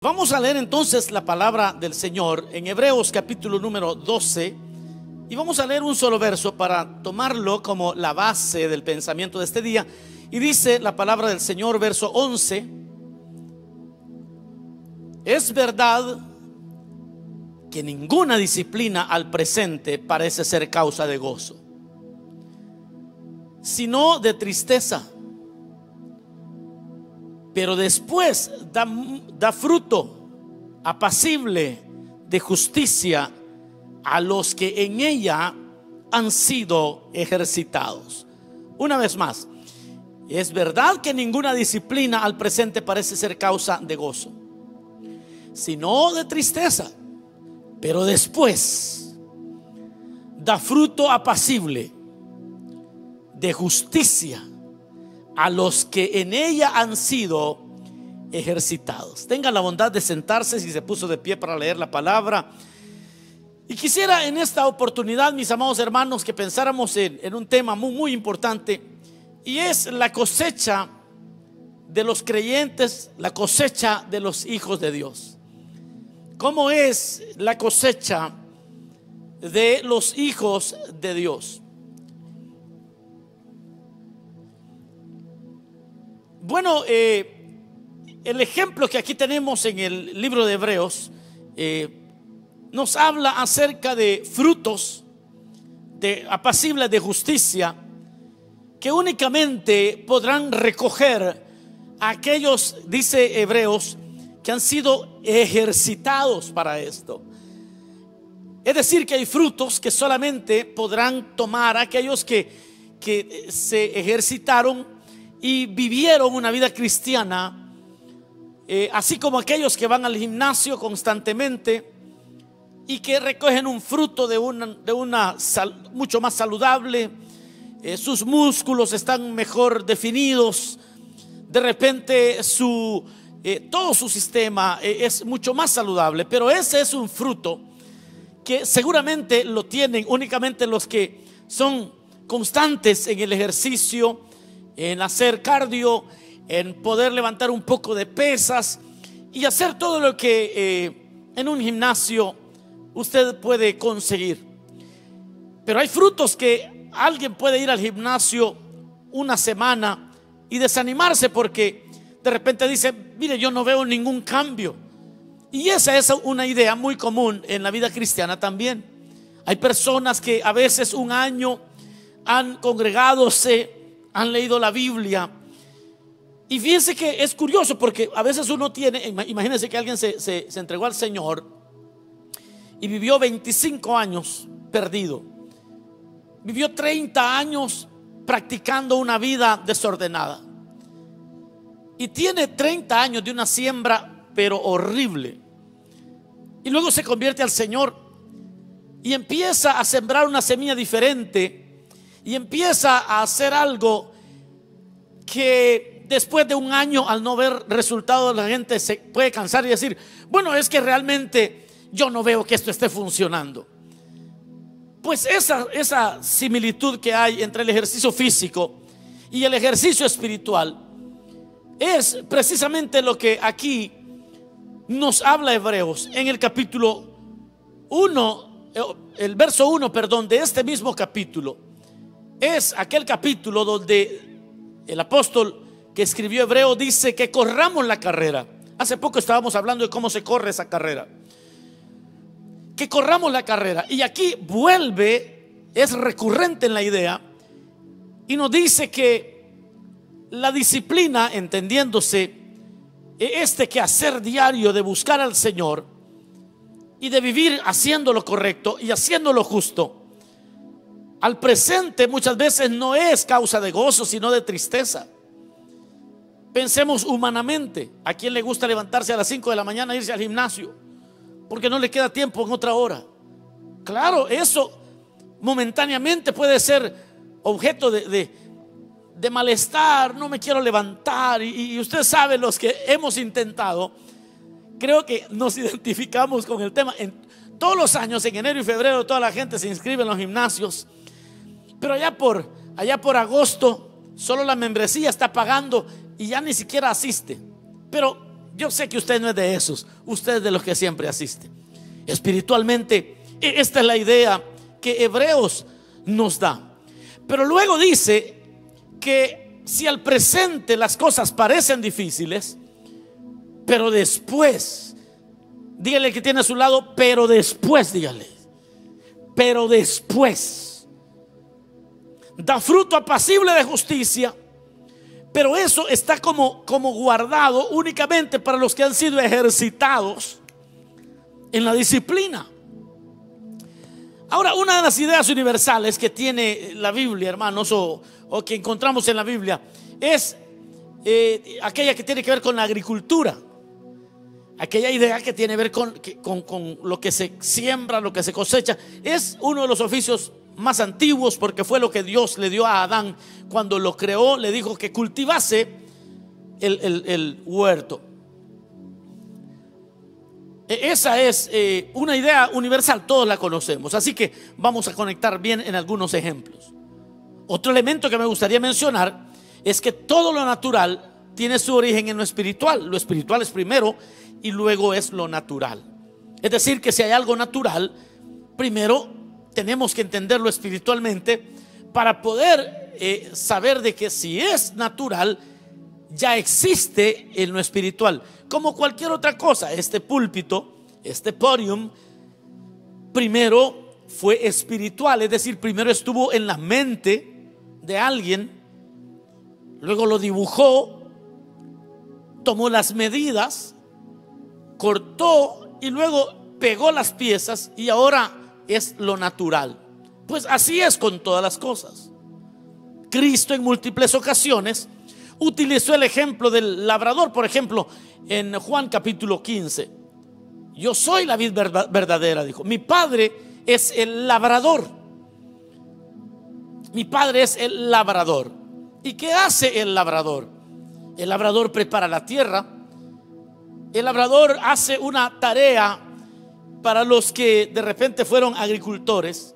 Vamos a leer entonces la palabra del Señor en Hebreos capítulo número 12 y vamos a leer un solo verso para tomarlo como la base del pensamiento de este día. Y dice la palabra del Señor, verso 11: es verdad que ninguna disciplina al presente parece ser causa de gozo, sino de tristeza, pero después da fruto apacible de justicia a los que en ella han sido ejercitados. Una vez más, es verdad que ninguna disciplina al presente parece ser causa de gozo, sino de tristeza, pero después da fruto apacible de justicia a los que en ella han sido ejercitados. Tengan la bondad de sentarse si se puso de pie para leer la palabra. Y quisiera en esta oportunidad, mis amados hermanos, que pensáramos en un tema muy importante, y es la cosecha de los creyentes, la cosecha de los hijos de Dios. ¿Cómo es la cosecha de los hijos de Dios? Bueno, el ejemplo que aquí tenemos en el libro de Hebreos nos habla acerca de frutos apacibles de justicia que únicamente podrán recoger aquellos, dice Hebreos, que han sido ejercitados para esto. Es decir, que hay frutos que solamente podrán tomar aquellos que se ejercitaron y vivieron una vida cristiana, así como aquellos que van al gimnasio constantemente y que recogen un fruto de una mucho más saludable. Sus músculos están mejor definidos. De repente todo su sistema es mucho más saludable. Pero ese es un fruto que seguramente lo tienen únicamente los que son constantes en el ejercicio, en hacer cardio, en poder levantar un poco de pesas y hacer todo lo que en un gimnasio usted puede conseguir. Pero hay frutos que alguien puede ir al gimnasio una semana y desanimarse porque de repente dice: mire, yo no veo ningún cambio. Y esa es una idea muy común en la vida cristiana también. Hay personas que a veces un año han congregadose, han leído la Biblia, y fíjense que es curioso porque a veces uno tiene, imagínense que alguien se entregó al Señor y vivió 25 años perdido, vivió 30 años practicando una vida desordenada y tiene 30 años de una siembra pero horrible, y luego se convierte al Señor y empieza a sembrar una semilla diferente y empieza a hacer algo que después de un año, al no ver resultados, la gente se puede cansar y decir: bueno, es que realmente yo no veo que esto esté funcionando. Pues esa similitud que hay entre el ejercicio físico y el ejercicio espiritual es precisamente lo que aquí nos habla Hebreos en el capítulo 1, el verso 1, perdón, de este mismo capítulo. Es aquel capítulo donde el apóstol que escribió Hebreo dice que corramos la carrera. Hace poco estábamos hablando de cómo se corre esa carrera. Que corramos la carrera. Y aquí vuelve, es recurrente en la idea, y nos dice que la disciplina, entendiéndose este quehacer diario de buscar al Señor y de vivir haciendo lo correcto y haciendo lo justo, al presente muchas veces no es causa de gozo, sino de tristeza. Pensemos humanamente: ¿a quién le gusta levantarse a las 5 de la mañana e irse al gimnasio porque no le queda tiempo en otra hora? Claro, eso momentáneamente puede ser objeto de malestar. No me quiero levantar, y usted sabe, los que hemos intentado, creo que nos identificamos con el tema. Todos los años, en enero y febrero, toda la gente se inscribe en los gimnasios, pero allá por agosto solo la membresía está pagando y ya ni siquiera asiste. Pero yo sé que usted no es de esos, usted es de los que siempre asiste. Espiritualmente, esta es la idea que Hebreos nos da. Pero luego dice que si al presente las cosas parecen difíciles, pero después, dígale que tiene a su lado, pero después, dígale, pero después da fruto apacible de justicia. Pero eso está como guardado únicamente para los que han sido ejercitados en la disciplina. Ahora, una de las ideas universales que tiene la Biblia, hermanos, o que encontramos en la Biblia, es aquella que tiene que ver con la agricultura. Aquella idea que tiene que ver con lo que se siembra, lo que se cosecha. Es uno de los oficios más antiguos, porque fue lo que Dios le dio a Adán cuando lo creó. Le dijo que cultivase el huerto. Esa es una idea universal, todos la conocemos. Así que vamos a conectar bien en algunos ejemplos. Otro elemento que me gustaría mencionar es que todo lo natural tiene su origen en lo espiritual. Lo espiritual es primero y luego es lo natural. Es decir, que si hay algo natural, primero tenemos que entenderlo espiritualmente para poder saber de que si es natural, ya existe en lo espiritual. Como cualquier otra cosa, este púlpito, este podium, primero fue espiritual, es decir, primero estuvo en la mente de alguien, luego lo dibujó, tomó las medidas, cortó y luego pegó las piezas y ahora es lo natural. Pues así es con todas las cosas. Cristo en múltiples ocasiones utilizó el ejemplo del labrador. Por ejemplo, en Juan capítulo 15, yo soy la vid verdadera, dijo. Mi padre es el labrador. Mi padre es el labrador. ¿Y qué hace el labrador? El labrador prepara la tierra. El labrador hace una tarea. Para los que de repente fueron agricultores,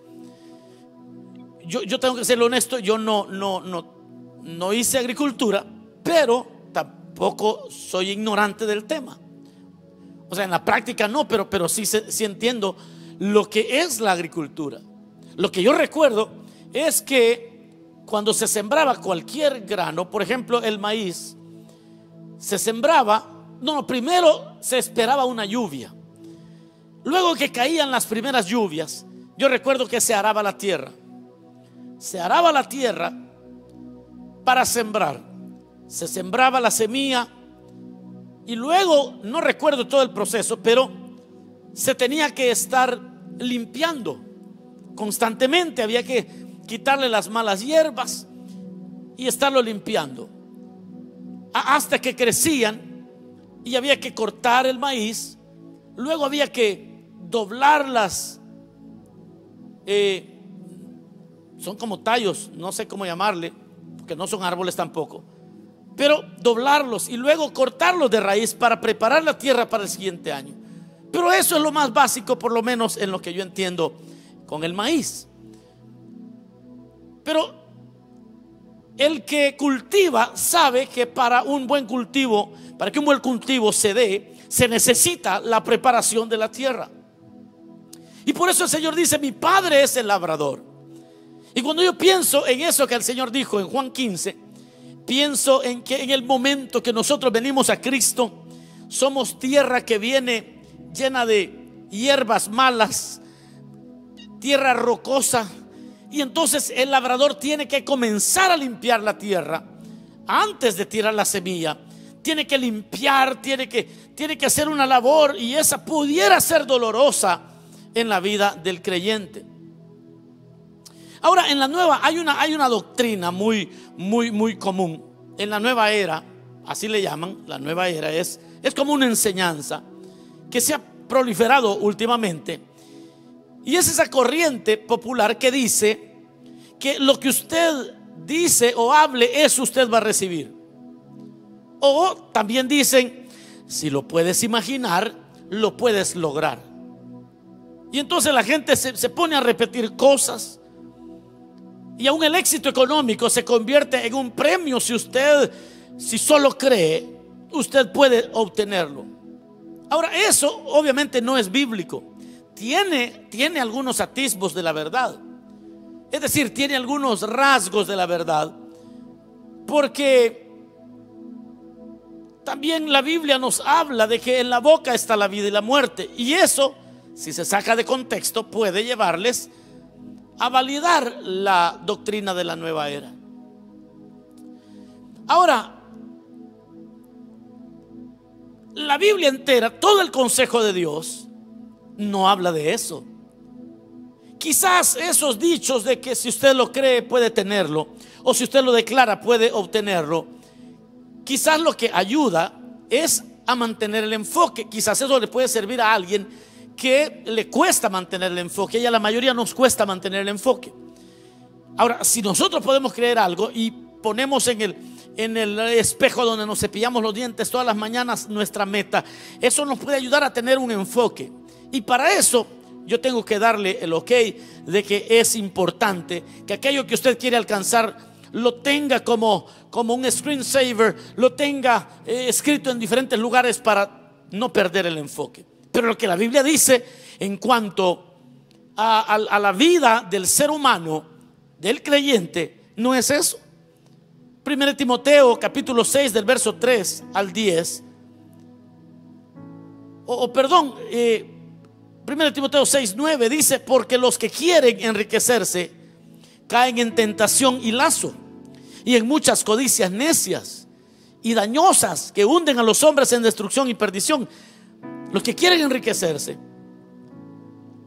yo tengo que ser honesto, yo no hice agricultura, pero tampoco soy ignorante del tema. O sea, en la práctica no, pero sí entiendo lo que es la agricultura. Lo que yo recuerdo es que cuando se sembraba cualquier grano, por ejemplo el maíz, se sembraba, primero se esperaba una lluvia. Luego que caían las primeras lluvias, yo recuerdo que se araba la tierra. Se araba la tierra para sembrar. Se sembraba la semilla y luego, no recuerdo todo el proceso, pero se tenía que estar limpiando constantemente. Había que quitarle las malas hierbas y estarlo limpiando hasta que crecían y había que cortar el maíz. Luego había que doblarlas, son como tallos, no sé cómo llamarle, porque no son árboles tampoco, pero doblarlos y luego cortarlos de raíz para preparar la tierra para el siguiente año. Pero eso es lo más básico, por lo menos en lo que yo entiendo con el maíz. Pero el que cultiva sabe que para un buen cultivo, para que un buen cultivo se dé, se necesita la preparación de la tierra. Y por eso el Señor dice: mi padre es el labrador. Y cuando yo pienso en eso que el Señor dijo en Juan 15, pienso en que en el momento que nosotros venimos a Cristo, somos tierra que viene llena de hierbas malas, tierra rocosa. Y entonces el labrador tiene que comenzar a limpiar la tierra antes de tirar la semilla. Tiene que limpiar, tiene que hacer una labor, y esa pudiera ser dolorosa en la vida del creyente. Ahora, en la nueva hay una doctrina muy común. En la nueva era, así le llaman, la nueva era es como una enseñanza que se ha proliferado últimamente, y es esa corriente popular que dice que lo que usted dice o hable, eso usted va a recibir. O también dicen: si lo puedes imaginar, lo puedes lograr. Y entonces la gente se pone a repetir cosas, y aún el éxito económico se convierte en un premio si solo cree usted puede obtenerlo. Ahora, eso obviamente no es bíblico. Tiene algunos atisbos de la verdad. Es decir, tiene algunos rasgos de la verdad. Porque también la Biblia nos habla de que en la boca está la vida y la muerte. Y eso, si se saca de contexto, puede llevarles a validar la doctrina de la nueva era. Ahora, la Biblia entera, todo el consejo de Dios, no habla de eso. Quizás esos dichos de que si usted lo cree puede tenerlo, o si usted lo declara puede obtenerlo, quizás lo que ayuda es a mantener el enfoque. Quizás eso le puede servir a alguien que le cuesta mantener el enfoque, y a la mayoría nos cuesta mantener el enfoque. Ahora, si nosotros podemos creer algo y ponemos en el espejo donde nos cepillamos los dientes todas las mañanas nuestra meta, eso nos puede ayudar a tener un enfoque. Y para eso yo tengo que darle el ok de que es importante que aquello que usted quiere alcanzar lo tenga como un screensaver, lo tenga escrito en diferentes lugares para no perder el enfoque. Pero lo que la Biblia dice en cuanto a la vida del ser humano, del creyente, no es eso. 1 Timoteo capítulo 6 del verso 3 al 10. 1 Timoteo 6, 9 dice: porque los que quieren enriquecerse caen en tentación y lazo, y en muchas codicias necias y dañosas que hunden a los hombres en destrucción y perdición. Los que quieren enriquecerse,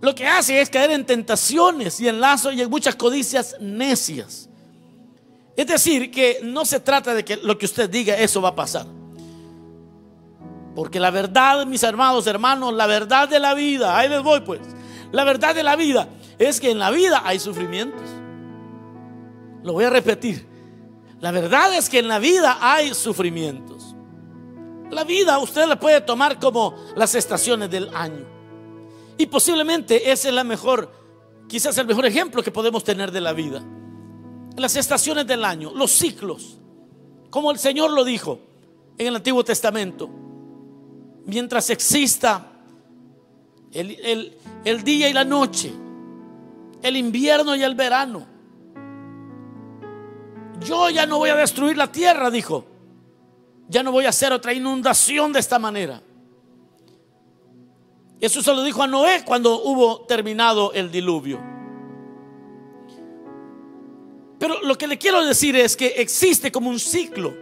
lo que hacen es caer en tentaciones y en lazo y en muchas codicias necias. Es decir, que no se trata de que lo que usted diga eso va a pasar. Porque la verdad, mis hermanos, la verdad de la vida, ahí les voy pues, la verdad de la vida es que en la vida hay sufrimientos. Lo voy a repetir. La verdad es que en la vida hay sufrimientos. La vida usted la puede tomar como las estaciones del año, y posiblemente ese es quizás el mejor ejemplo que podemos tener de la vida. Las estaciones del año, los ciclos, como el Señor lo dijo en el Antiguo Testamento: mientras exista el día y la noche, el invierno y el verano, yo ya no voy a destruir la tierra, dijo. Ya no voy a hacer otra inundación de esta manera. Eso se lo dijo a Noé cuando hubo terminado el diluvio. Pero lo que le quiero decir es que existe como un ciclo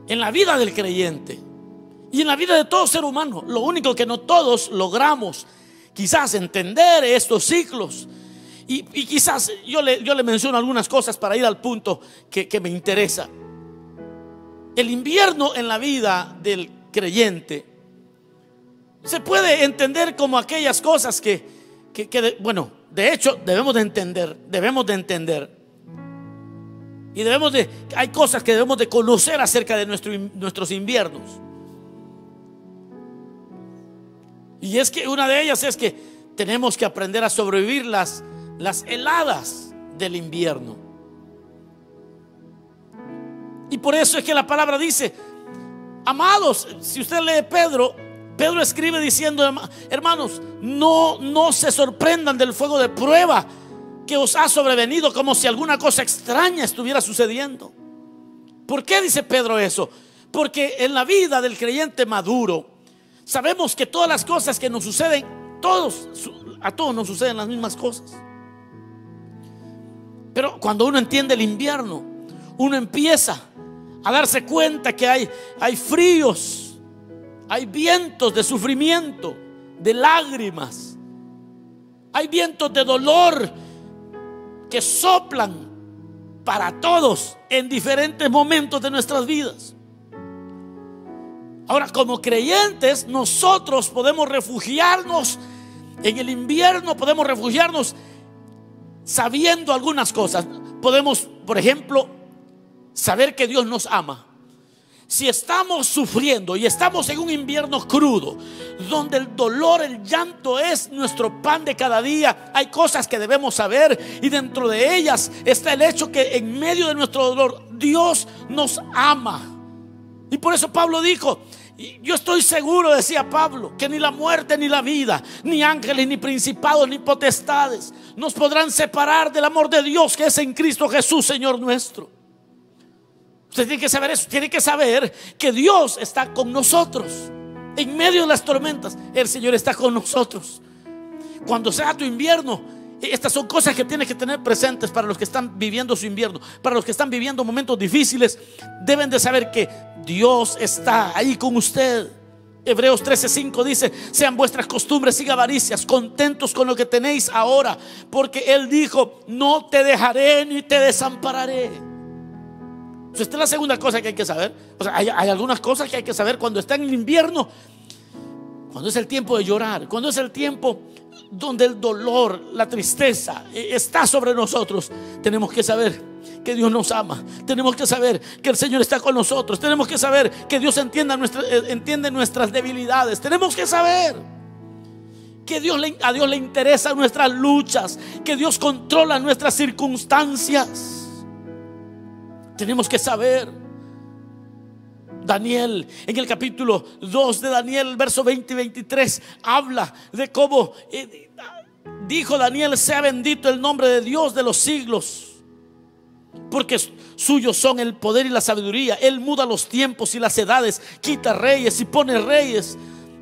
en la vida del creyente y en la vida de todo ser humano. Lo único que no todos logramos quizás entender estos ciclos. Y quizás yo le menciono algunas cosas para ir al punto que me interesa. El invierno en la vida del creyente se puede entender como aquellas cosas que de hecho debemos de entender. Y hay cosas que debemos de conocer acerca de nuestros inviernos. Y es que una de ellas es que tenemos que aprender a sobrevivir las heladas del invierno. Y por eso es que la palabra dice: amados, si usted lee Pedro escribe diciendo: hermanos, no se sorprendan del fuego de prueba que os ha sobrevenido como si alguna cosa extraña estuviera sucediendo. ¿Por qué dice Pedro eso? Porque en la vida del creyente maduro sabemos que todas las cosas que nos suceden, a todos nos suceden las mismas cosas. Pero cuando uno entiende el invierno, uno empieza a darse cuenta que hay fríos, hay vientos de sufrimiento, de lágrimas, hay vientos de dolor que soplan para todos en diferentes momentos de nuestras vidas. Ahora, como creyentes, nosotros podemos refugiarnos en el invierno, podemos refugiarnos sabiendo algunas cosas. Podemos, por ejemplo, saber que Dios nos ama. Si estamos sufriendo y estamos en un invierno crudo, donde el dolor, el llanto es nuestro pan de cada día, hay cosas que debemos saber, y dentro de ellas está el hecho que en medio de nuestro dolor Dios nos ama. Y por eso Pablo dijo: yo estoy seguro, decía Pablo, que ni la muerte ni la vida, ni ángeles, ni principados, ni potestades nos podrán separar del amor de Dios que es en Cristo Jesús, Señor nuestro. Usted tiene que saber eso, tiene que saber que Dios está con nosotros. En medio de las tormentas, el Señor está con nosotros. Cuando sea tu invierno, estas son cosas que tienes que tener presentes para los que están viviendo su invierno, para los que están viviendo momentos difíciles. Deben de saber que Dios está ahí con usted. Hebreos 13:5 dice: sean vuestras costumbres sin avaricias, contentos con lo que tenéis ahora, porque Él dijo: no te dejaré ni te desampararé. Esta es la segunda cosa que hay que saber. O sea, hay algunas cosas que hay que saber cuando está en el invierno, cuando es el tiempo de llorar, cuando es el tiempo donde el dolor, la tristeza está sobre nosotros. Tenemos que saber que Dios nos ama. Tenemos que saber que el Señor está con nosotros. Tenemos que saber que Dios entiende nuestras debilidades. Tenemos que saber que a Dios le interesan nuestras luchas, que Dios controla nuestras circunstancias. Tenemos que saber. Daniel, en el capítulo 2 de Daniel, verso 20 y 23, habla de cómo dijo Daniel: sea bendito el nombre de Dios de los siglos, porque suyos son el poder y la sabiduría. Él muda los tiempos y las edades, quita reyes y pone reyes,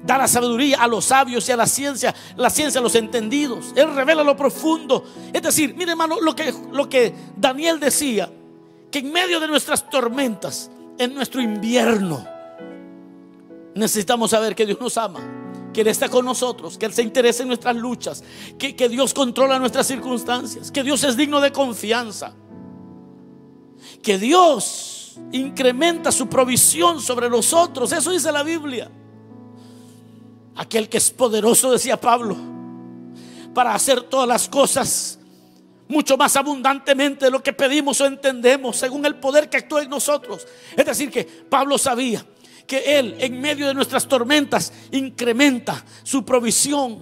da la sabiduría a los sabios y a la ciencia a los entendidos. Él revela lo profundo. Es decir, mire, hermano, lo que Daniel decía, que en medio de nuestras tormentas, en nuestro invierno, necesitamos saber que Dios nos ama, que Él está con nosotros, que Él se interesa en nuestras luchas, que Dios controla nuestras circunstancias, que Dios es digno de confianza, que Dios incrementa su provisión sobre nosotros. Eso dice la Biblia. Aquel que es poderoso, decía Pablo, para hacer todas las cosas mucho más abundantemente de lo que pedimos o entendemos, según el poder que actúa en nosotros. Es decir, que Pablo sabía que Él, en medio de nuestras tormentas, incrementa su provisión.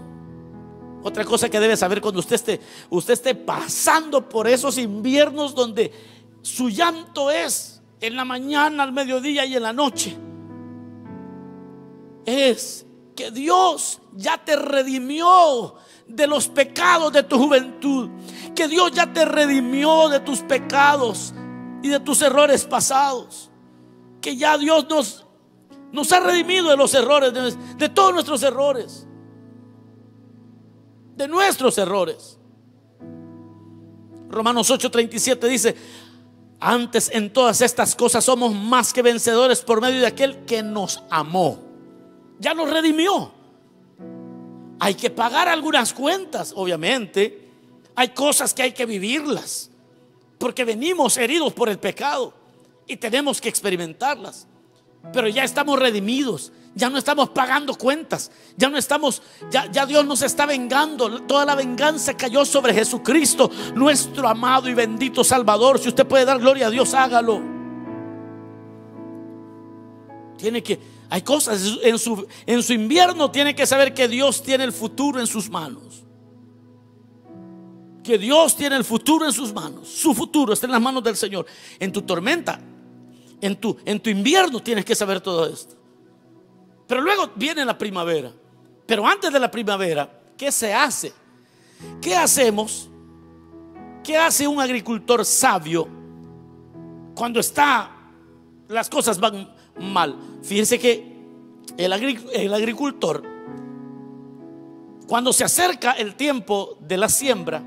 Otra cosa que debe saber cuando usted esté pasando por esos inviernos donde su llanto es en la mañana, al mediodía y en la noche, es que Dios ya te redimió de los pecados de tu juventud, que Dios ya te redimió de tus pecados y de tus errores pasados, que ya Dios nos ha redimido de los errores, de todos nuestros errores, de nuestros errores. Romanos 8:37 dice: antes en todas estas cosas somos más que vencedores por medio de aquel que nos amó. Ya nos redimió. Hay que pagar algunas cuentas, obviamente. Hay cosas que hay que vivirlas, porque venimos heridos por el pecado y tenemos que experimentarlas. Pero ya estamos redimidos, ya no estamos pagando cuentas, ya Dios nos está vengando. Toda la venganza cayó sobre Jesucristo, nuestro amado y bendito Salvador. Si usted puede dar gloria a Dios, hágalo. Hay cosas en su invierno. Tiene que saber que Dios tiene el futuro en sus manos. Que Dios tiene el futuro en sus manos. Su futuro está en las manos del Señor. En tu tormenta, en tu invierno, tienes que saber todo esto. Pero luego viene la primavera. Pero antes de la primavera, ¿qué se hace? ¿Qué hacemos? ¿Qué hace un agricultor sabio cuando las cosas van mal? Fíjense que el agricultor, cuando se acerca el tiempo de la siembra,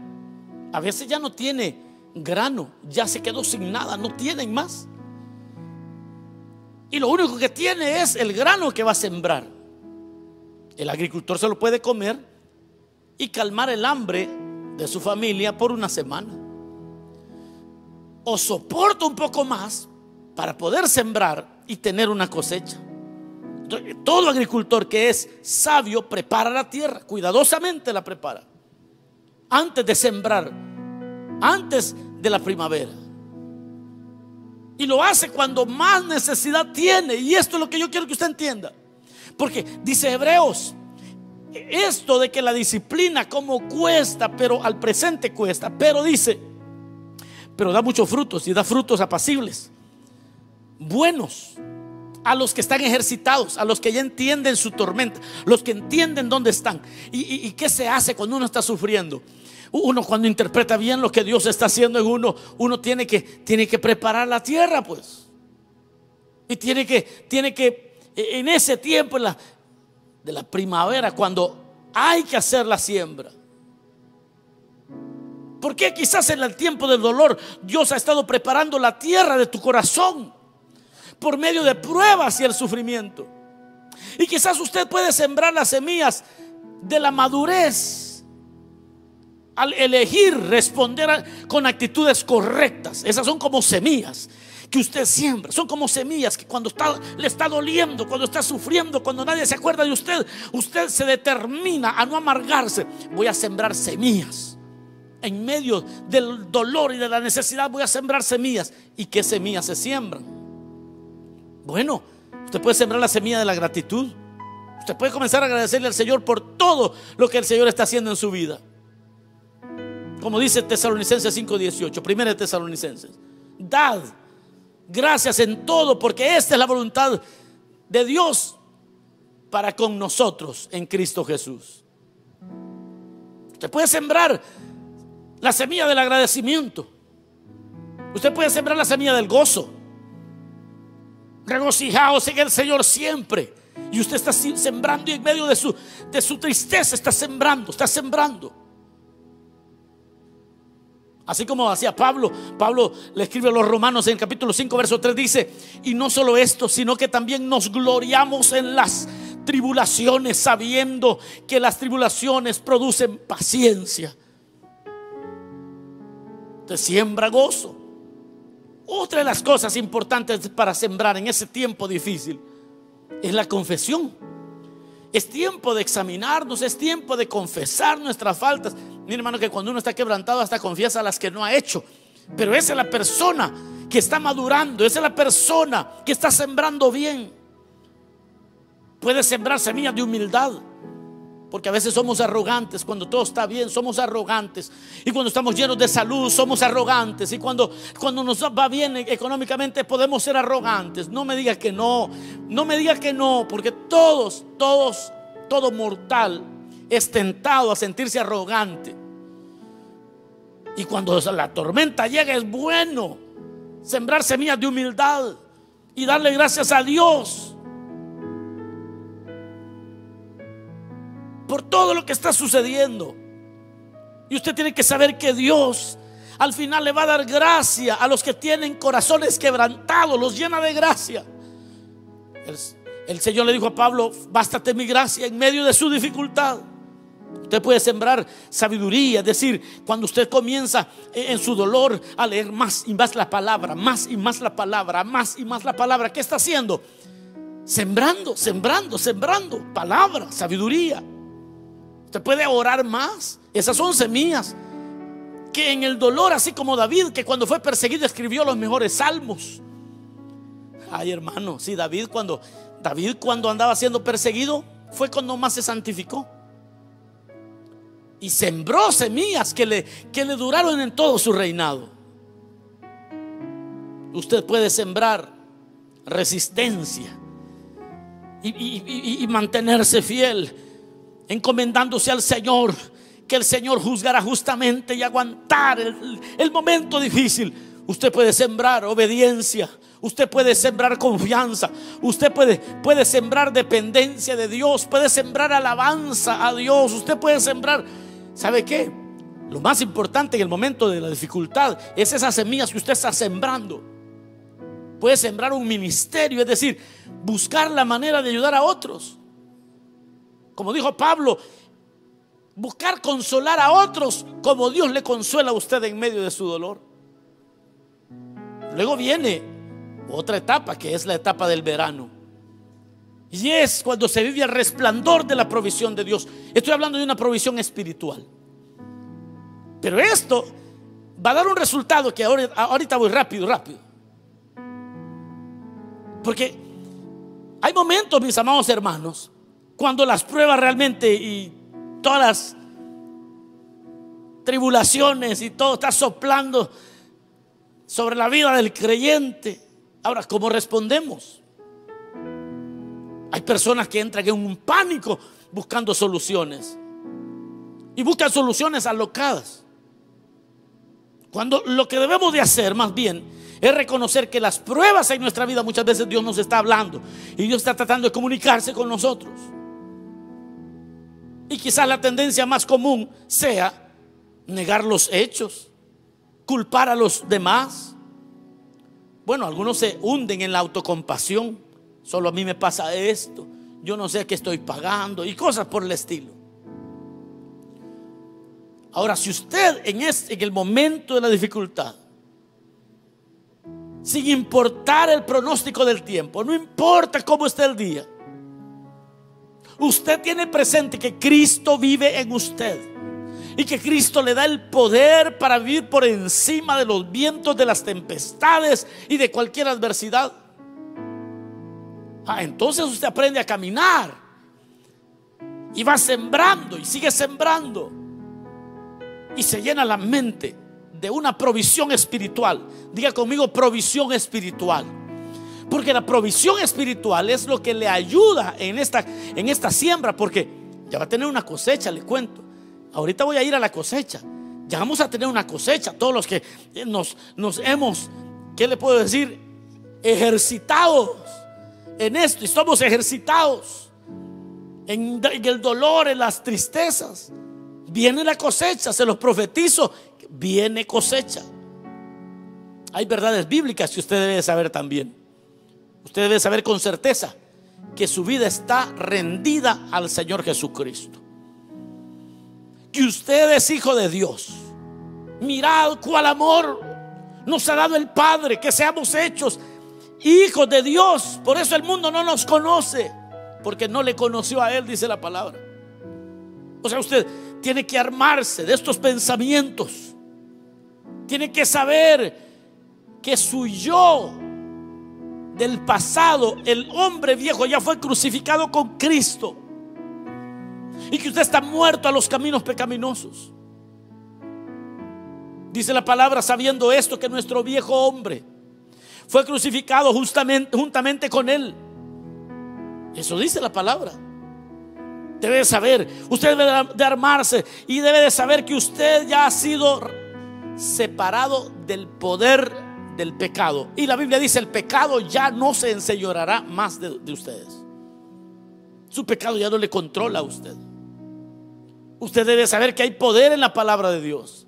a veces ya no tiene grano, ya se quedó sin nada, no tienen más. Y lo único que tiene es el grano que va a sembrar. El agricultor se lo puede comer y calmar el hambre de su familia por una semana. O soporta un poco más para poder sembrar y tener una cosecha. Todo agricultor que es sabio prepara la tierra, cuidadosamente la prepara antes de sembrar, antes de la primavera. Y lo hace cuando más necesidad tiene. Y esto es lo que yo quiero que usted entienda, porque dice Hebreos, esto de que la disciplina como cuesta, pero al presente cuesta, pero dice, pero da muchos frutos, y da frutos apacibles, buenos, a los que están ejercitados, a los que ya entienden su tormenta, los que entienden dónde están y qué se hace cuando uno está sufriendo. Uno, cuando interpreta bien lo que Dios está haciendo en uno, uno tiene que preparar la tierra, pues. Y tiene que en ese tiempo de la primavera, cuando hay que hacer la siembra. Porque quizás en el tiempo del dolor Dios ha estado preparando la tierra de tu corazón por medio de pruebas y el sufrimiento. Y quizás usted puede sembrar las semillas de la madurez al elegir responder con actitudes correctas. Esas son como semillas que usted siembra. Son como semillas que cuando le está doliendo, cuando está sufriendo, cuando nadie se acuerda de usted, usted se determina a no amargarse. Voy a sembrar semillas. En medio del dolor y de la necesidad voy a sembrar semillas. ¿Y qué semillas se siembran? Bueno, usted puede sembrar la semilla de la gratitud. Usted puede comenzar a agradecerle al Señor por todo lo que el Señor está haciendo en su vida. Como dice Tesalonicenses 5:18, primera de Tesalonicenses: dad gracias en todo, porque esta es la voluntad de Dios para con nosotros en Cristo Jesús. Usted puede sembrar la semilla del agradecimiento. Usted puede sembrar la semilla del gozo. Regocijaos en el Señor siempre. Y usted está sembrando, y en medio de su tristeza está sembrando. Así como hacía Pablo le escribe a los Romanos en el capítulo 5 verso 3, dice: y no solo esto, sino que también nos gloriamos en las tribulaciones, sabiendo que las tribulaciones producen paciencia. Te siembra gozo. Otra de las cosas importantes para sembrar en ese tiempo difícil es la confesión. Es tiempo de examinarnos, es tiempo de confesar nuestras faltas. Mira, hermano, que cuando uno está quebrantado hasta confiesa las que no ha hecho. Pero esa es la persona que está madurando, esa es la persona que está sembrando bien. Puede sembrar semillas de humildad, porque a veces somos arrogantes. Cuando todo está bien somos arrogantes, y cuando estamos llenos de salud somos arrogantes, y cuando nos va bien económicamente podemos ser arrogantes. No me diga que no, porque todo mortal es tentado a sentirse arrogante. Y cuando la tormenta llega, es bueno sembrar semillas de humildad y darle gracias a Dios por todo lo que está sucediendo. Y usted tiene que saber que Dios al final le va a dar gracia a los que tienen corazones quebrantados, los llena de gracia. El Señor le dijo a Pablo: bástate mi gracia en medio de su dificultad. Usted puede sembrar sabiduría, es decir, cuando usted comienza en su dolor a leer más y más la palabra, más y más la palabra, más y más la palabra. ¿Qué está haciendo? Sembrando palabra, sabiduría. Usted puede orar más. Esas son semillas que en el dolor, así como David, que cuando fue perseguido escribió los mejores salmos. Ay, hermano, sí, David cuando andaba siendo perseguido fue cuando más se santificó y sembró semillas que le duraron en todo su reinado. Usted puede sembrar resistencia y mantenerse fiel, encomendándose al Señor, que el Señor juzgará justamente, y aguantar el momento difícil. Usted puede sembrar obediencia, usted puede sembrar confianza, usted puede sembrar dependencia de Dios, puede sembrar alabanza a Dios, usted puede sembrar, ¿sabe qué? Lo más importante en el momento de la dificultad es esas semillas que usted está sembrando. Puede sembrar un ministerio, es decir, buscar la manera de ayudar a otros. Como dijo Pablo, buscar consolar a otros como Dios le consuela a usted en medio de su dolor. Luego viene otra etapa, que es la etapa del verano, y es cuando se vive el resplandor de la provisión de Dios. Estoy hablando de una provisión espiritual, pero esto va a dar un resultado que ahorita voy rápido, porque hay momentos, mis amados hermanos, cuando las pruebas realmente y todas las tribulaciones y todo está soplando sobre la vida del creyente. Ahora, ¿cómo respondemos? Hay personas que entran en un pánico buscando soluciones y buscan soluciones alocadas, cuando lo que debemos de hacer más bien es reconocer que las pruebas en nuestra vida, muchas veces Dios nos está hablando y Dios está tratando de comunicarse con nosotros. Y quizás la tendencia más común sea negar los hechos, culpar a los demás. Bueno, algunos se hunden en la autocompasión. Solo a mí me pasa esto, yo no sé qué estoy pagando y cosas por el estilo. Ahora, si usted en el momento de la dificultad, sin importar el pronóstico del tiempo, no importa cómo esté el día, usted tiene presente que Cristo vive en usted y que Cristo le da el poder para vivir por encima de los vientos, de las tempestades y de cualquier adversidad. Entonces usted aprende a caminar y va sembrando y sigue sembrando y se llena la mente de una provisión espiritual. Diga conmigo, provisión espiritual. Porque la provisión espiritual es lo que le ayuda en esta siembra, porque ya va a tener una cosecha, le cuento. Ahorita voy a ir a la cosecha. Ya vamos a tener una cosecha. Todos los que nos hemos, ¿qué le puedo decir? Ejercitados en esto, y somos ejercitados en el dolor, en las tristezas. Viene la cosecha, se los profetizo, viene cosecha. Hay verdades bíblicas que usted debe saber también. Usted debe saber con certeza que su vida está rendida al Señor Jesucristo, que usted es hijo de Dios. Mirad cuál amor nos ha dado el Padre, que seamos hechos hijos de Dios. Por eso el mundo no nos conoce, porque no le conoció a Él, dice la palabra. O sea, usted tiene que armarse de estos pensamientos. Tiene que saber que su yo del pasado, el hombre viejo, ya fue crucificado con Cristo, y que usted está muerto a los caminos pecaminosos. Dice la palabra, sabiendo esto, que nuestro viejo hombre fue crucificado juntamente con Él. Eso dice la palabra. Debe de saber, usted debe de armarse y debe de saber que usted ya ha sido separado del poder del pecado. Y la Biblia dice, el pecado ya no se enseñoreará más de ustedes. Su pecado ya no le controla a usted. Usted debe saber que hay poder en la palabra de Dios.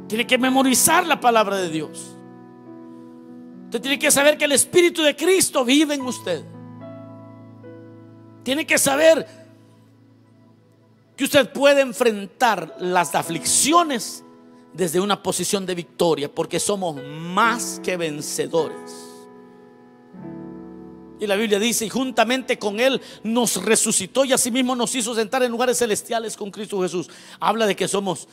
Tiene que memorizar la palabra de Dios. Usted tiene que saber que el Espíritu de Cristo vive en usted. Tiene que saber que usted puede enfrentar las aflicciones desde una posición de victoria, porque somos más que vencedores. Y la Biblia dice, y juntamente con Él nos resucitó y asimismo nos hizo sentar en lugares celestiales con Cristo Jesús. Habla de que somos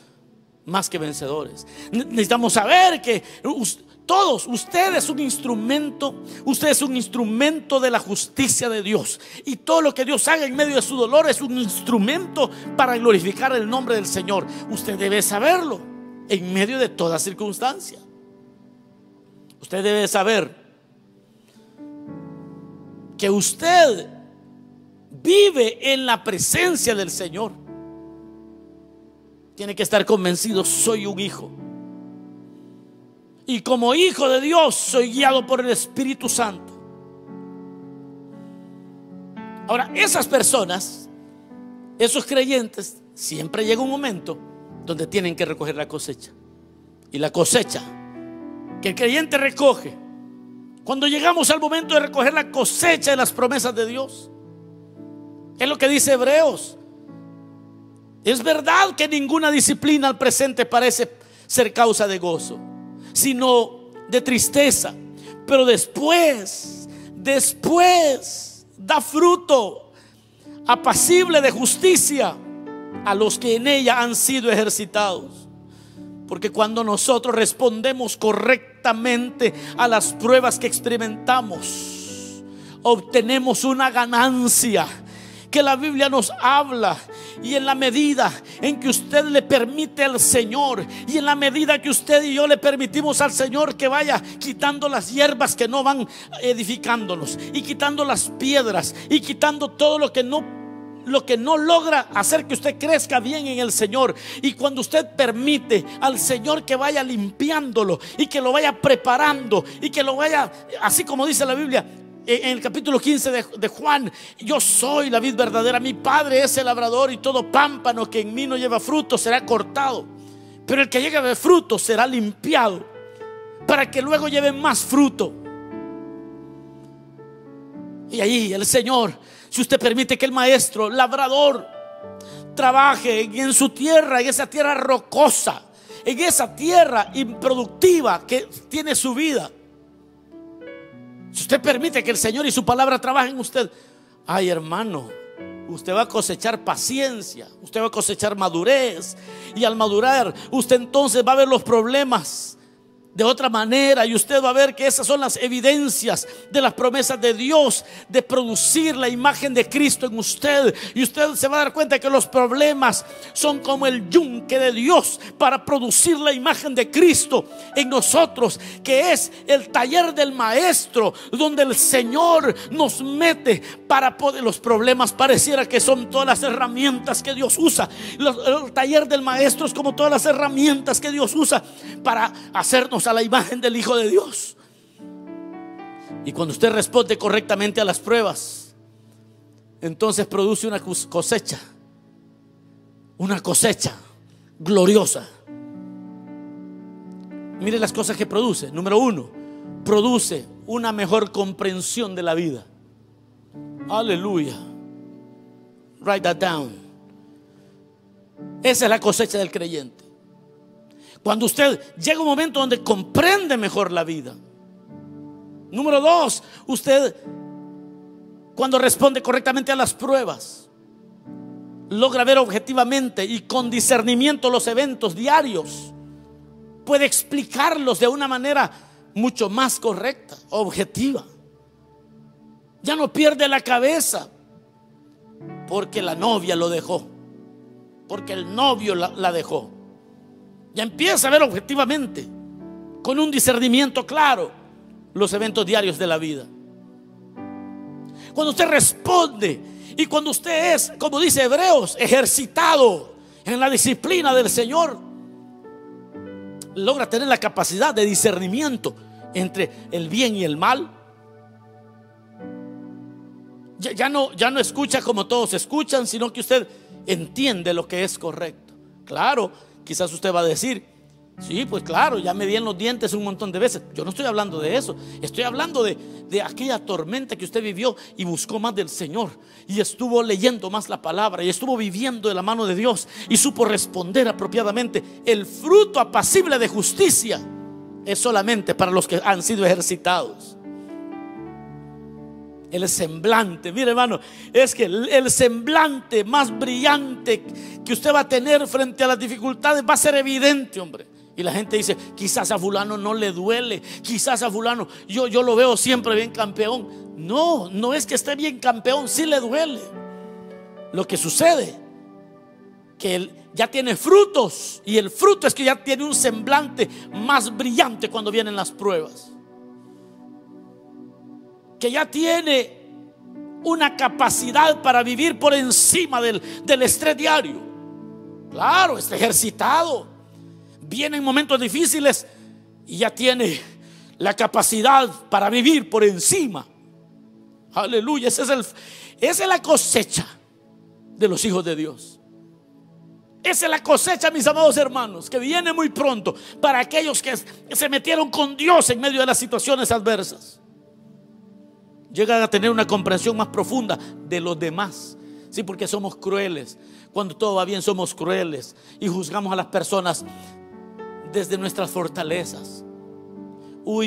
más que vencedores. Necesitamos saber que usted es un instrumento. Usted es un instrumento de la justicia de Dios, y todo lo que Dios haga en medio de su dolor es un instrumento para glorificar el nombre del Señor. Usted debe saberlo en medio de toda circunstancia. Usted debe saber que usted vive en la presencia del Señor. Tiene que estar convencido, soy un hijo, y como hijo de Dios soy guiado por el Espíritu Santo. Ahora, esas personas, esos creyentes, siempre llega un momento donde tienen que recoger la cosecha. Y la cosecha que el creyente recoge, cuando llegamos al momento de recoger la cosecha de las promesas de Dios, es lo que dice Hebreos. Es verdad que ninguna disciplina al presente parece ser causa de gozo, sino de tristeza, pero después da fruto apacible de justicia a los que en ella han sido ejercitados. Porque cuando nosotros respondemos correctamente a las pruebas que experimentamos, obtenemos una ganancia que la Biblia nos habla. Y en la medida en que usted le permite al Señor, y en la medida que usted y yo le permitimos al Señor que vaya quitando las hierbas que no van edificándonos, y quitando las piedras, y quitando todo lo que no logra hacer que usted crezca bien en el Señor. Y cuando usted permite al Señor que vaya limpiándolo y que lo vaya preparando, y que lo vaya, así como dice la Biblia en el capítulo 15 de Juan: yo soy la vid verdadera, mi Padre es el labrador, y todo pámpano que en mí no lleva fruto será cortado, pero el que llegue de fruto será limpiado, para que luego lleve más fruto. Y ahí el Señor, si usted permite que el maestro labrador trabaje en su tierra, en esa tierra rocosa, en esa tierra improductiva que tiene su vida, si usted permite que el Señor y su palabra trabajen en usted, ay, hermano, usted va a cosechar paciencia, usted va a cosechar madurez. Y al madurar, usted entonces va a ver los problemas de otra manera, y usted va a ver que esas son las evidencias de las promesas de Dios de producir la imagen de Cristo en usted. Y usted se va a dar cuenta que los problemas son como el yunque de Dios para producir la imagen de Cristo en nosotros, que es el taller del maestro, donde el Señor nos mete para poder. Los problemas pareciera que son todas las herramientas que Dios usa. El taller del maestro es como todas las herramientas que Dios usa para hacernos a la imagen del Hijo de Dios. Y cuando usted responde correctamente a las pruebas, entonces produce una cosecha gloriosa. Mire las cosas que produce. Número uno, produce una mejor comprensión de la vida. Aleluya. Write that down. Esa es la cosecha del creyente. Cuando usted llega a un momento donde comprende mejor la vida. Número dos, usted, cuando responde correctamente a las pruebas, logra ver objetivamente y con discernimiento los eventos diarios. Puede explicarlos de una manera mucho más correcta, objetiva. Ya no pierde la cabeza porque la novia lo dejó, porque el novio la dejó. Ya empieza a ver objetivamente, con un discernimiento claro, los eventos diarios de la vida. Cuando usted responde y cuando usted es, como dice Hebreos, ejercitado en la disciplina del Señor, logra tener la capacidad de discernimiento entre el bien y el mal. Ya no escucha como todos escuchan, sino que usted entiende lo que es correcto. Claro, quizás usted va a decir: sí, pues claro, ya me di en los dientes un montón de veces. Yo no estoy hablando de eso. Estoy hablando de aquella tormenta que usted vivió y buscó más del Señor, y estuvo leyendo más la palabra, y estuvo viviendo de la mano de Dios, y supo responder apropiadamente. El fruto apacible de justicia es solamente para los que han sido ejercitados. El semblante, mire hermano, es que el semblante más brillante que usted va a tener frente a las dificultades va a ser evidente, hombre. Y la gente dice: quizás a fulano no le duele, quizás a fulano yo lo veo siempre bien campeón. No es que esté bien campeón, sí le duele. Lo que sucede que él ya tiene frutos, y el fruto es que ya tiene un semblante más brillante cuando vienen las pruebas, que ya tiene una capacidad para vivir por encima del estrés diario. Claro, está ejercitado, viene en momentos difíciles y ya tiene la capacidad para vivir por encima. Aleluya. Esa es la cosecha de los hijos de Dios. Esa es la cosecha, mis amados hermanos, que viene muy pronto para aquellos que se metieron con Dios en medio de las situaciones adversas. Llegan a tener una comprensión más profunda de los demás. Sí, porque somos crueles. Cuando todo va bien somos crueles y juzgamos a las personas desde nuestras fortalezas.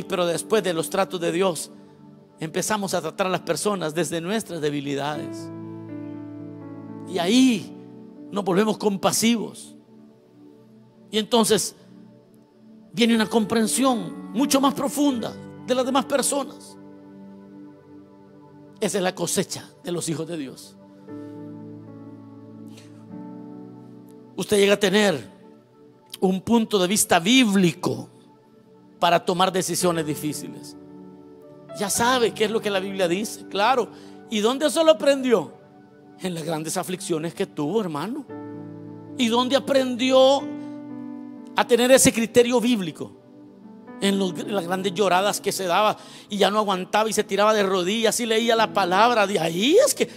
Pero después de los tratos de Dios empezamos a tratar a las personas desde nuestras debilidades, y ahí nos volvemos compasivos. Y entonces viene una comprensión mucho más profunda de las demás personas. Esa es la cosecha de los hijos de Dios. usted llega a tener un punto de vista bíblico para tomar decisiones difíciles. Ya sabe qué es lo que la Biblia dice, claro. ¿Y dónde se lo aprendió? En las grandes aflicciones que tuvo, hermano. ¿Y dónde aprendió a tener ese criterio bíblico? En las grandes lloradas que se daba y ya no aguantaba y se tiraba de rodillas y leía la palabra. De ahí es que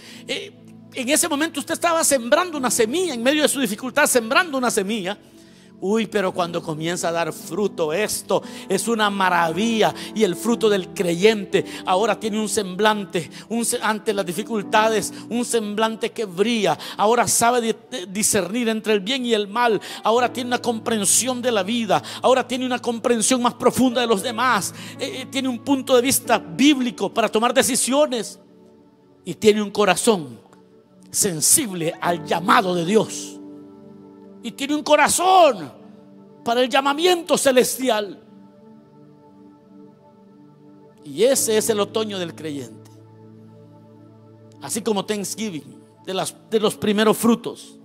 en ese momento usted estaba sembrando una semilla, en medio de su dificultad, sembrando una semilla. Uy, pero cuando comienza a dar fruto, esto es una maravilla. Y el fruto del creyente ahora tiene un semblante, ante las dificultades, un semblante que brilla. Ahora sabe discernir entre el bien y el mal. Ahora tiene una comprensión de la vida. Ahora tiene una comprensión más profunda de los demás. Tiene un punto de vista bíblico para tomar decisiones. Y tiene un corazón sensible al llamado de Dios. Y tiene un corazón para el llamamiento celestial. Y ese es el otoño del creyente. Así como Thanksgiving, de los primeros frutos.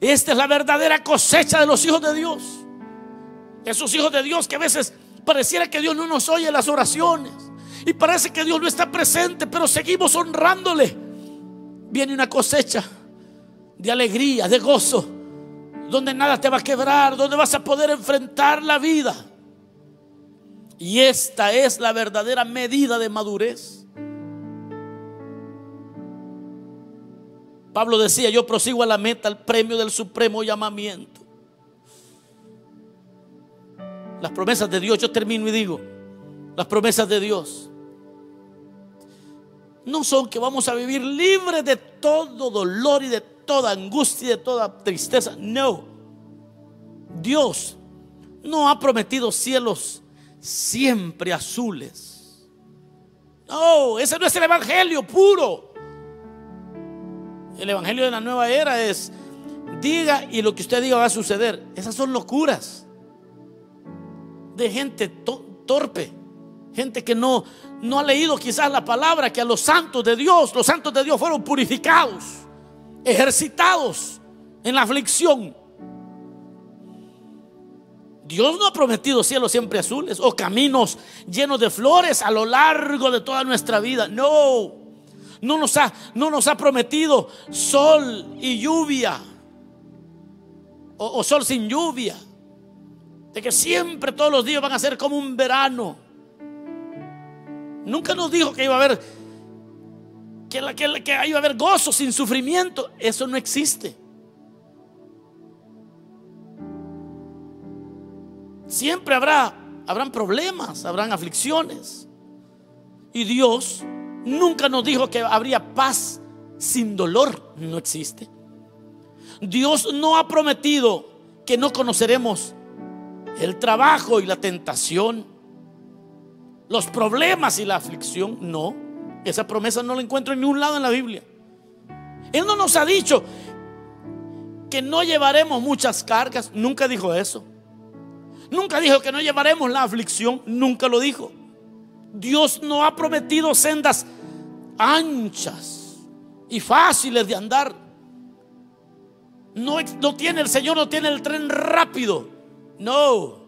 Esta es la verdadera cosecha de los hijos de Dios. Esos hijos de Dios que a veces pareciera que Dios no nos oye las oraciones y parece que Dios no está presente, pero seguimos honrándole. Viene una cosecha de alegría, de gozo, donde nada te va a quebrar, donde vas a poder enfrentar la vida. Y esta es la verdadera medida de madurez. Pablo decía: yo prosigo a la meta, al premio del supremo llamamiento. Las promesas de Dios, yo termino y digo, las promesas de Dios no son que vamos a vivir libres de todo dolor y de toda angustia y de toda tristeza. No. Dios no ha prometido cielos siempre azules. No, ese no es el evangelio puro. El evangelio de la nueva era es: diga y lo que usted diga va a suceder. Esas son locuras de gente torpe, gente que no ha leído quizás la palabra, que a los santos de Dios fueron purificados, ejercitados en la aflicción. Dios no ha prometido cielos siempre azules o caminos llenos de flores a lo largo de toda nuestra vida. No nos ha prometido sol y lluvia o sol sin lluvia, de que siempre todos los días van a ser como un verano. Nunca nos dijo que iba a haber que iba a haber gozo sin sufrimiento. Eso no existe. Siempre habrán problemas, habrán aflicciones. Y Dios nunca nos dijo que habría paz sin dolor. No existe. Dios no ha prometido que no conoceremos el trabajo y la tentación, los problemas y la aflicción. No, esa promesa no la encuentro en ningún lado en la Biblia. Él no nos ha dicho que no llevaremos muchas cargas. Nunca dijo eso. Nunca dijo que no llevaremos la aflicción. Nunca lo dijo. Dios no ha prometido sendas anchas y fáciles de andar. El Señor no tiene el tren rápido. No.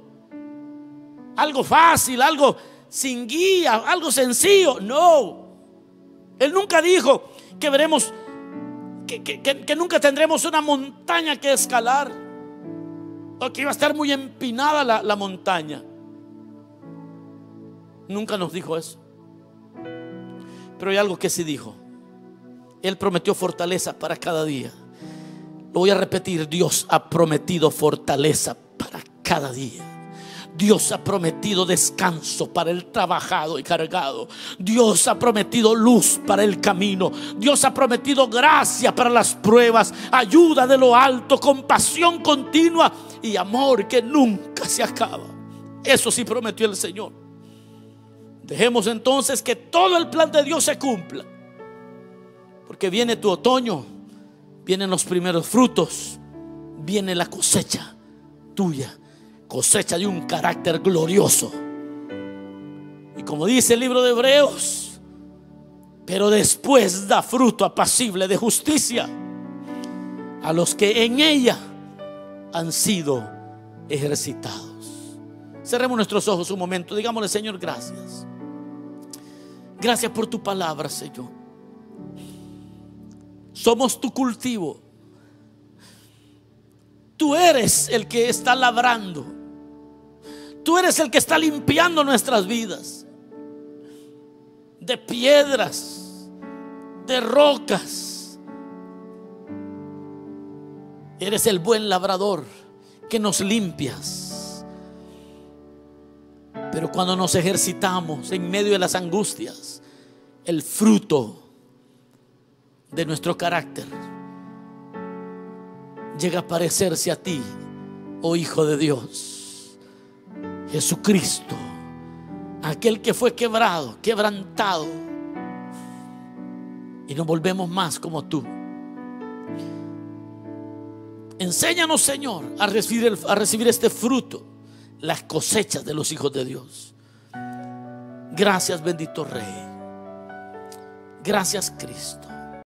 Algo fácil, algo sin guía, algo sencillo. No. Él nunca dijo que veremos que nunca tendremos una montaña que escalar, o que iba a estar muy empinada la montaña. Nunca nos dijo eso. Pero hay algo que sí dijo. Él prometió fortaleza para cada día. Lo voy a repetir: Dios ha prometido fortaleza para cada día. Dios ha prometido descanso para el trabajado y cargado. Dios ha prometido luz para el camino. Dios ha prometido gracia para las pruebas, ayuda de lo alto, compasión continua y amor que nunca se acaba. Eso sí prometió el Señor. Dejemos entonces que todo el plan de Dios se cumpla, porque viene tu otoño, vienen los primeros frutos, viene la cosecha tuya, cosecha de un carácter glorioso. Y como dice el libro de Hebreos: pero después da fruto apacible de justicia a los que en ella han sido ejercitados. Cerremos nuestros ojos un momento. Digámosle: Señor, gracias. Gracias por tu palabra, Señor. Somos tu cultivo. Tú eres el que está labrando. Tú eres el que está limpiando nuestras vidas de piedras, de rocas. Eres el buen labrador que nos limpias. Pero cuando nos ejercitamos en medio de las angustias, el fruto de nuestro carácter llega a parecerse a ti, oh Hijo de Dios, Jesucristo, aquel que fue quebrado, quebrantado, y nos volvemos más como tú. Enséñanos, Señor, a recibir este fruto, las cosechas de los hijos de Dios. Gracias, bendito Rey. Gracias, Cristo.